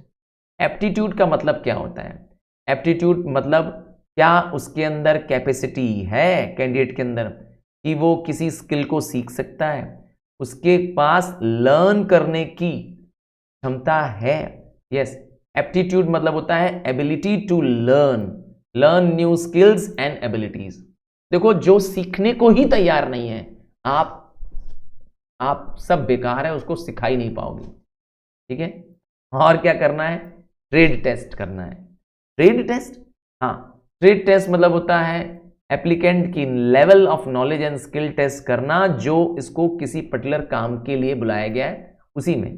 एप्टीट्यूड का मतलब क्या होता है? एप्टीट्यूड मतलब क्या उसके अंदर कैपेसिटी है कैंडिडेट के अंदर कि वो किसी स्किल को सीख सकता है, उसके पास लर्न करने की क्षमता है। यस, एप्टीट्यूड मतलब होता है ability to learn new skills and abilities. देखो, जो सीखने को ही तैयार नहीं है, आप सब बेकार है, उसको सिखा ही नहीं पाओगे, ठीक है। और क्या करना है? ट्रेड टेस्ट करना है। ट्रेड टेस्ट, हाँ, ट्रेड टेस्ट मतलब होता है एप्लीकेंट की level of knowledge and skill test करना, जो इसको किसी पर्टिकुलर काम के लिए बुलाया गया है उसी में।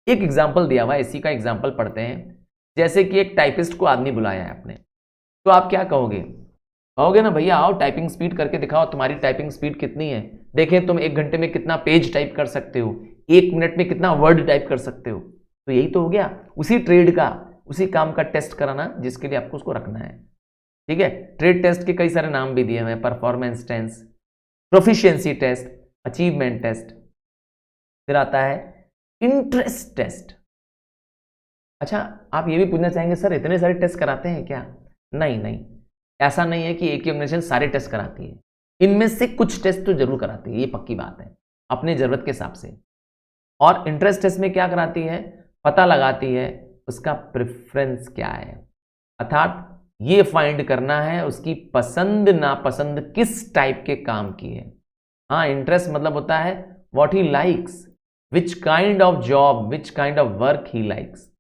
एक एग्जाम्पल दिया हुआ है, इसी का एग्जाम्पल पढ़ते हैं। जैसे कि एक टाइपिस्ट को आदमी बुलाया है आपने, तो आप क्या कहोगे? कहोगे ना, भैया आओ टाइपिंग स्पीड करके दिखाओ, तुम्हारी टाइपिंग स्पीड कितनी है, देखें तुम 1 घंटे में कितना पेज टाइप कर सकते हो, 1 मिनट में कितना वर्ड टाइप कर सकते हो। तो यही तो हो गया, उसी ट्रेड का, उसी काम का टेस्ट कराना जिसके लिए आपको उसको रखना है, ठीक है। ट्रेड टेस्ट के कई सारे नाम भी दिए हुए हैं, performance test, proficiency test, achievement test, फिर आता है इंटरेस्ट टेस्ट। अच्छा, आप ये भी पूछना चाहेंगे सर इतने सारे टेस्ट कराते हैं क्या? नहीं, ऐसा नहीं है कि एक ही ऑर्गेनाइजेशन सारे टेस्ट कराती है, इनमें से कुछ टेस्ट तो जरूर कराती है, ये पक्की बात है, अपने जरूरत के हिसाब से। और इंटरेस्ट टेस्ट में क्या कराती है? पता लगाती है उसका प्रेफरेंस क्या है, अर्थात ये फाइंड करना है उसकी पसंद नापसंद किस टाइप के काम की है। हाँ, इंटरेस्ट मतलब होता है what he likes, which kind of job, which kind of work he likes.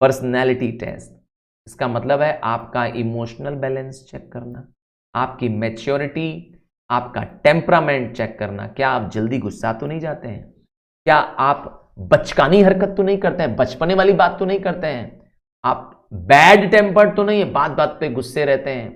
Personality test, इसका मतलब है आपका इमोशनल बैलेंस चेक करना, आपकी मैच्योरिटी, आपका टेम्परामेंट चेक करना, क्या आप जल्दी गुस्सा तो नहीं जाते हैं, क्या आप बचकानी हरकत तो नहीं करते हैं, बचपने वाली बात तो नहीं करते हैं, आप बैड टेम्पर्ड तो नहीं है, बात बात पे गुस्से रहते हैं।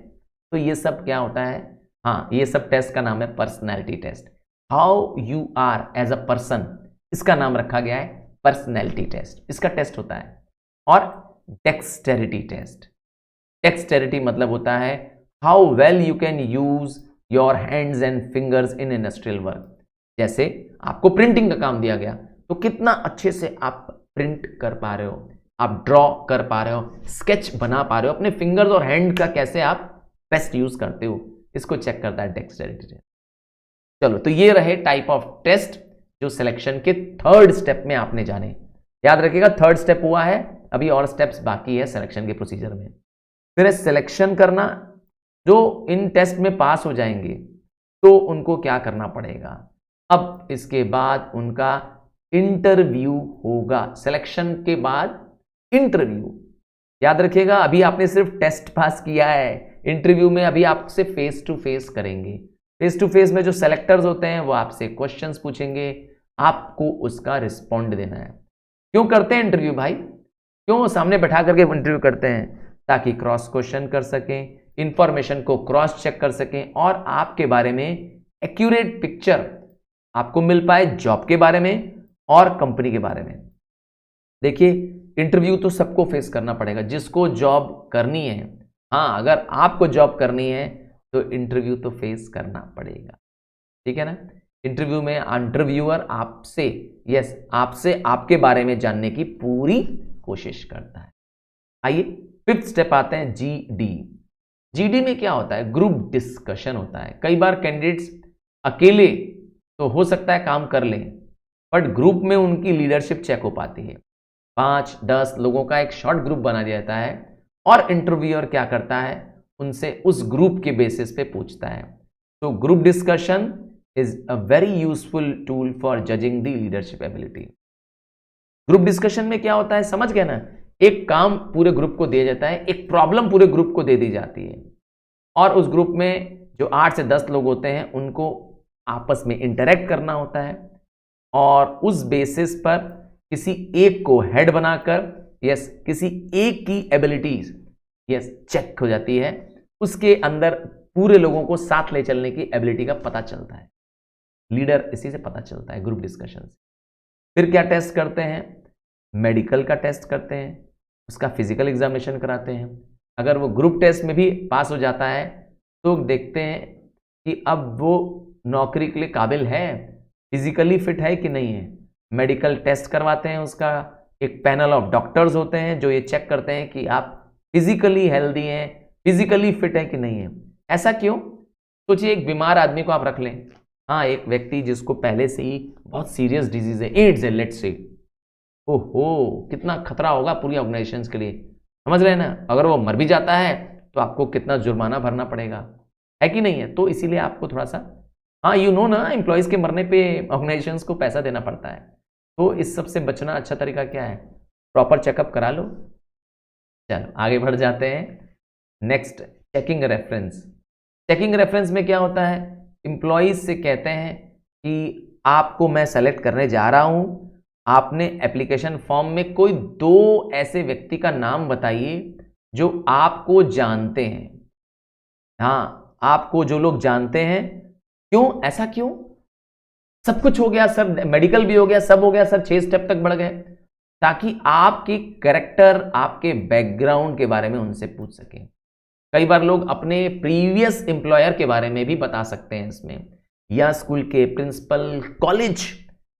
तो ये सब क्या होता है? हाँ, ये सब टेस्ट का नाम है personality test. How you are as a person, इसका नाम रखा गया है पर्सनैलिटी टेस्ट, इसका टेस्ट होता है। और डेक्सटेरिटी टेस्ट, डेक्सटेरिटी मतलब होता है how well you can use your hands and fingers in industrial work. जैसे आपको प्रिंटिंग का काम दिया गया, तो कितना अच्छे से आप प्रिंट कर पा रहे हो, आप ड्रॉ कर पा रहे हो, स्केच बना पा रहे हो, अपने फिंगर्स और हैंड का कैसे आप बेस्ट यूज करते हो, इसको चेक करता है डेक्सटेरिटी टेस्ट। चलो, तो ये रहे टाइप ऑफ टेस्ट जो सिलेक्शन के थर्ड स्टेप में आपने जाने। याद रखिएगा, थर्ड स्टेप हुआ है, अभी और स्टेप्स बाकी है सिलेक्शन के प्रोसीजर में। फिर सिलेक्शन करना, जो इन टेस्ट में पास हो जाएंगे तो उनको क्या करना पड़ेगा? अब इसके बाद उनका इंटरव्यू होगा, सिलेक्शन के बाद इंटरव्यू। याद रखिएगा, अभी आपने सिर्फ टेस्ट पास किया है, इंटरव्यू में अभी आपसे फेस टू फेस करेंगे। फेस टू फेस में जो सेलेक्टर्स होते हैं वो आपसे क्वेश्चंस पूछेंगे, आपको उसका रिस्पॉन्ड देना है। क्यों करते हैं इंटरव्यू भाई? क्यों सामने बैठा करके इंटरव्यू करते हैं? ताकि क्रॉस क्वेश्चन कर सकें, इंफॉर्मेशन को क्रॉस चेक कर सकें और आपके बारे में एक्यूरेट पिक्चर आपको मिल पाए, जॉब के बारे में और कंपनी के बारे में। देखिए, इंटरव्यू तो सबको फेस करना पड़ेगा जिसको जॉब करनी है। हाँ, अगर आपको जॉब करनी है तो इंटरव्यू तो फेस करना पड़ेगा, ठीक है ना। इंटरव्यू में इंटरव्यूअर आपसे आपसे आपके बारे में जानने की पूरी कोशिश करता है। आइए, फिफ्थ स्टेप आते हैं जीडी। जीडी में क्या होता है? ग्रुप डिस्कशन होता है। कई बार कैंडिडेट्स अकेले तो हो सकता है काम कर लें, बट ग्रुप में उनकी लीडरशिप चेक हो पाती है। 5-10 लोगों का एक शॉर्ट ग्रुप बना दिया जाता है और इंटरव्यूअर क्या करता है, उनसे उस ग्रुप के बेसिस पे पूछता है। तो group discussion is a very useful tool for judging the leadership ability. Group discussion में क्या होता है, समझ गए ना, एक काम पूरे ग्रुप को दिया जाता है, एक प्रॉब्लम पूरे ग्रुप को दे दी जाती है और उस ग्रुप में जो 8 से 10 लोग होते हैं उनको आपस में इंटरेक्ट करना होता है और उस बेसिस पर किसी एक को हेड बनाकर यस किसी एक की एबिलिटीज यस चेक हो जाती है, उसके अंदर पूरे लोगों को साथ ले चलने की एबिलिटी का पता चलता है। लीडर इसी से पता चलता है, ग्रुप डिस्कशन से। फिर क्या टेस्ट करते हैं, मेडिकल का टेस्ट करते हैं, उसका फिजिकल एग्जामिनेशन कराते हैं। अगर वो ग्रुप टेस्ट में भी पास हो जाता है तो देखते हैं कि अब वो नौकरी के लिए काबिल है, फिजिकली फिट है कि नहीं है। मेडिकल टेस्ट करवाते हैं, उसका एक पैनल ऑफ डॉक्टर्स होते हैं जो ये चेक करते हैं कि आप फिजिकली हेल्दी हैं, फिजिकली फिट है कि नहीं है। ऐसा क्यों? सोचिए एक बीमार आदमी को आप रख लें, हाँ एक व्यक्ति जिसको पहले से ही बहुत सीरियस डिजीज है, एड्स है लेट्स से, ओहो कितना खतरा होगा पूरी ऑर्गेनाइजेशन के लिए, समझ रहे हैं ना। अगर वो मर भी जाता है तो आपको कितना जुर्माना भरना पड़ेगा, है कि नहीं है। तो इसीलिए आपको थोड़ा सा, हाँ यू नो ना, एम्प्लॉयज के मरने पे ऑर्गेनाइजेशंस को पैसा देना पड़ता है। तो इस सब से बचना अच्छा तरीका क्या है, प्रॉपर चेकअप करा लो। चलो आगे बढ़ जाते हैं। Next, checking reference. Checking reference में क्या होता है, एम्प्लॉयज से कहते हैं कि आपको मैं सेलेक्ट करने जा रहा हूं, आपने एप्लीकेशन फॉर्म में कोई 2 ऐसे व्यक्ति का नाम बताइए जो आपको जानते हैं। हाँ, आपको जो लोग जानते हैं। क्यों, ऐसा क्यों? सब कुछ हो गया सर, मेडिकल भी हो गया, सब हो गया सर, 6 स्टेप तक बढ़ गए, ताकि आपकी कैरेक्टर, आपके बैकग्राउंड के बारे में उनसे पूछ सकें। कई बार लोग अपने प्रीवियस एम्प्लॉयर के बारे में भी बता सकते हैं इसमें, या स्कूल के प्रिंसिपल, कॉलेज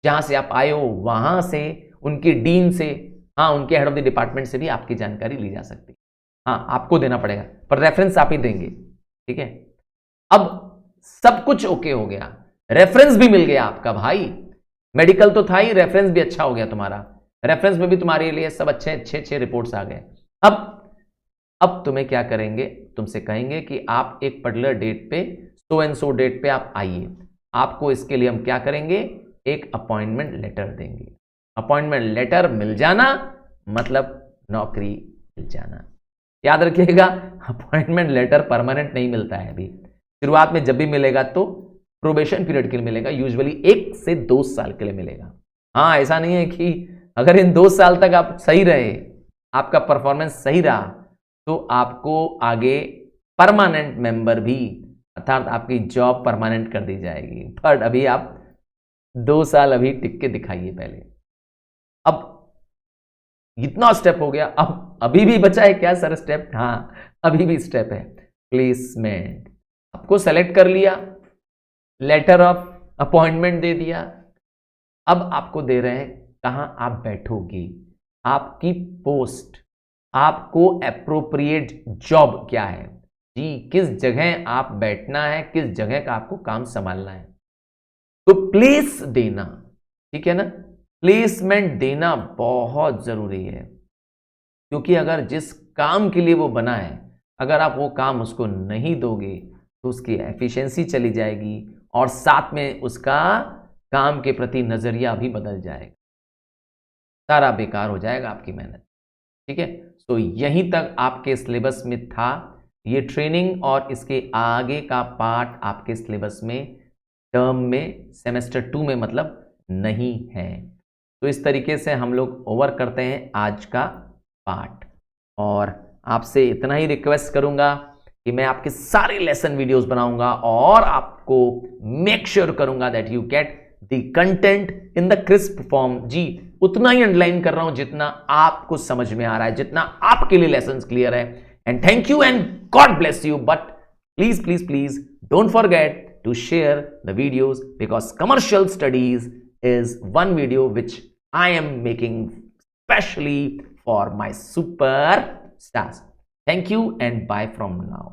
जहां से आप आए हो वहां से, उनके डीन से, हाँ उनके हेड ऑफ द डिपार्टमेंट से भी आपकी जानकारी ली जा सकती है। हाँ आपको देना पड़ेगा पर रेफरेंस आप ही देंगे, ठीक है। अब सब कुछ ओके हो गया, रेफरेंस भी मिल गया आपका भाई, मेडिकल तो था ही, रेफरेंस भी अच्छा हो गया तुम्हारा, रेफरेंस में भी तुम्हारे लिए सब अच्छे रिपोर्ट्स आ गए। अब तुम्हें क्या करेंगे, तुमसे कहेंगे कि आप एक पर्टिकुलर डेट पे, सो एंड सो डेट पे आप आइए। आपको इसके लिए हम क्या करेंगे, एक अपॉइंटमेंट लेटर देंगे। अपॉइंटमेंट लेटर मिल जाना मतलब नौकरी मिल जाना। याद रखिएगा, अपॉइंटमेंट लेटर परमानेंट नहीं मिलता है। अभी शुरुआत में जब भी मिलेगा तो प्रोबेशन पीरियड के लिए मिलेगा, यूजुअली 1 से 2 साल के लिए मिलेगा। हाँ ऐसा नहीं है कि अगर इन 2 साल तक आप सही रहे, आपका परफॉर्मेंस सही रहा, तो आपको आगे परमानेंट मेंबर भी, अर्थात आपकी जॉब परमानेंट कर दी जाएगी। बट अभी आप 2 साल अभी टिक के दिखाइए पहले। अब इतना स्टेप हो गया, अब अभी भी बचा है क्या सर स्टेप? हाँ अभी भी स्टेप है, प्लेसमेंट। आपको सेलेक्ट कर लिया, लेटर ऑफ अपॉइंटमेंट दे दिया, अब आपको दे रहे हैं कहां आप बैठोगे, आपकी पोस्ट, आपको एप्रोप्रिएट जॉब क्या है जी, किस जगह आप बैठना है, किस जगह का आपको काम संभालना है। तो प्लेस देना, ठीक है ना, प्लेसमेंट देना बहुत जरूरी है, क्योंकि अगर जिस काम के लिए वो बना है, अगर आप वो काम उसको नहीं दोगे तो उसकी एफिशिएंसी चली जाएगी और साथ में उसका काम के प्रति नजरिया भी बदल जाएगा, सारा बेकार हो जाएगा आपकी मेहनत, ठीक है। तो यहीं तक आपके सिलेबस में था ये ट्रेनिंग, और इसके आगे का पार्ट आपके सिलेबस में टर्म में सेमेस्टर 2 में मतलब नहीं है। तो इस तरीके से हम लोग ओवर करते हैं आज का पार्ट, और आपसे इतना ही रिक्वेस्ट करूंगा कि मैं आपके सारे लेसन वीडियोस बनाऊंगा और आपको मेक श्योर करूंगा that you get the content in the crisp form. जी उतना ही अंडरलाइन कर रहा हूं जितना आपको समझ में आ रहा है, जितना आपके लिए लेसन क्लियर है। And thank you and God bless you, but please don't forget to share the videos, because commercial studies is one video which I am making specially for my superstars. Thank you and bye from now.